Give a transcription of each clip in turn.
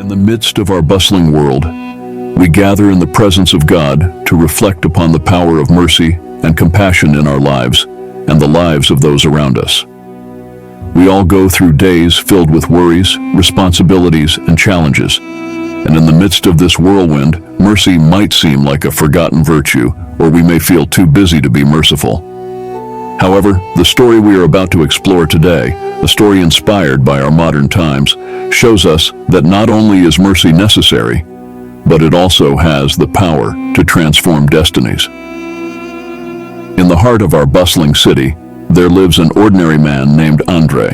In the midst of our bustling world, we gather in the presence of God to reflect upon the power of mercy and compassion in our lives and the lives of those around us. We all go through days filled with worries, responsibilities, and challenges. And in the midst of this whirlwind, mercy might seem like a forgotten virtue, or we may feel too busy to be merciful. However, the story we are about to explore today, a story inspired by our modern times, shows us that not only is mercy necessary, but it also has the power to transform destinies. In the heart of our bustling city, there lives an ordinary man named Andre.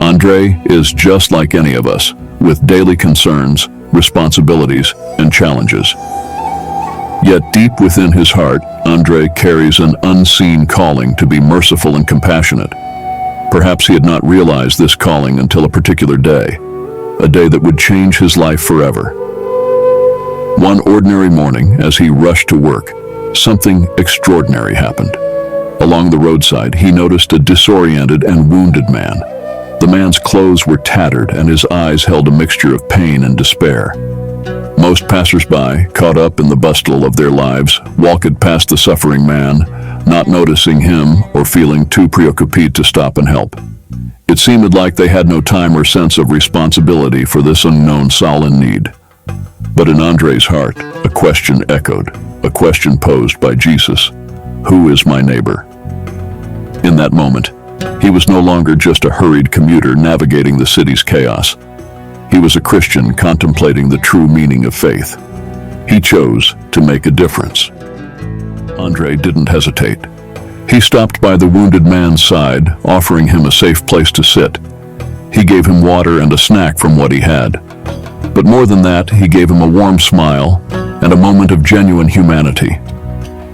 Andre is just like any of us, with daily concerns, responsibilities, and challenges. Yet deep within his heart, Andre carries an unseen calling to be merciful and compassionate. Perhaps he had not realized this calling until a particular day, a day that would change his life forever. One ordinary morning, as he rushed to work, something extraordinary happened. Along the roadside, he noticed a disoriented and wounded man. The man's clothes were tattered and his eyes held a mixture of pain and despair. Most passers-by, caught up in the bustle of their lives, walked past the suffering man, not noticing him or feeling too preoccupied to stop and help. It seemed like they had no time or sense of responsibility for this unknown soul in need. But in Andre's heart, a question echoed, a question posed by Jesus: "Who is my neighbor?" In that moment, he was no longer just a hurried commuter navigating the city's chaos. He was a Christian contemplating the true meaning of faith. He chose to make a difference. Andre didn't hesitate. He stopped by the wounded man's side, offering him a safe place to sit. He gave him water and a snack from what he had. But more than that, he gave him a warm smile and a moment of genuine humanity.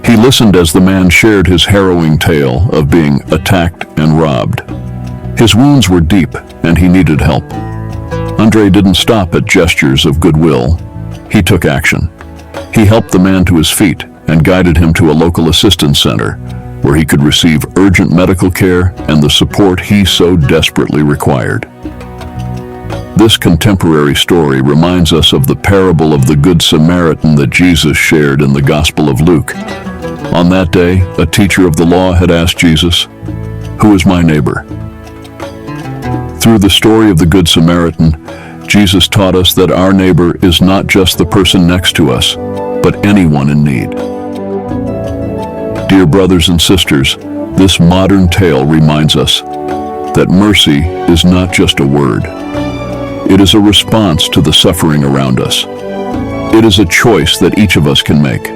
He listened as the man shared his harrowing tale of being attacked and robbed. His wounds were deep, and he needed help. Andre didn't stop at gestures of goodwill. He took action. He helped the man to his feet and guided him to a local assistance center where he could receive urgent medical care and the support he so desperately required. This contemporary story reminds us of the parable of the Good Samaritan that Jesus shared in the Gospel of Luke. On that day, a teacher of the law had asked Jesus, "Who is my neighbor?" Through the story of the Good Samaritan, Jesus taught us that our neighbor is not just the person next to us, but anyone in need. Dear brothers and sisters, this modern tale reminds us that mercy is not just a word. It is a response to the suffering around us. It is a choice that each of us can make.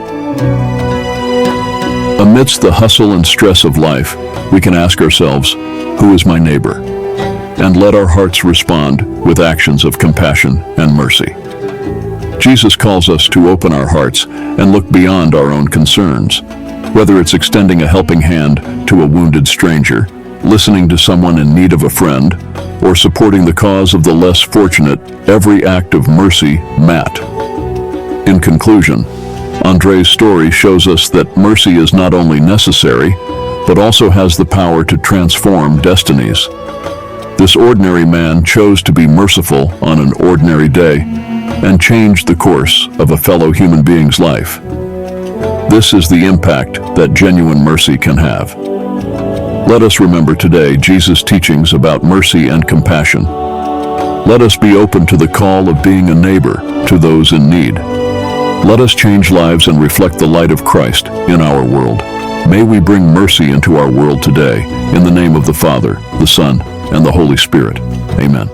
Amidst the hustle and stress of life, we can ask ourselves, "Who is my neighbor?" and let our hearts respond with actions of compassion and mercy. Jesus calls us to open our hearts and look beyond our own concerns. Whether it's extending a helping hand to a wounded stranger, listening to someone in need of a friend, or supporting the cause of the less fortunate, every act of mercy matters. In conclusion, Andre's story shows us that mercy is not only necessary, but also has the power to transform destinies. This ordinary man chose to be merciful on an ordinary day and changed the course of a fellow human being's life. This is the impact that genuine mercy can have. Let us remember today Jesus' teachings about mercy and compassion. Let us be open to the call of being a neighbor to those in need. Let us change lives and reflect the light of Christ in our world. May we bring mercy into our world today, in the name of the Father, the Son, and the Holy Spirit. Amen.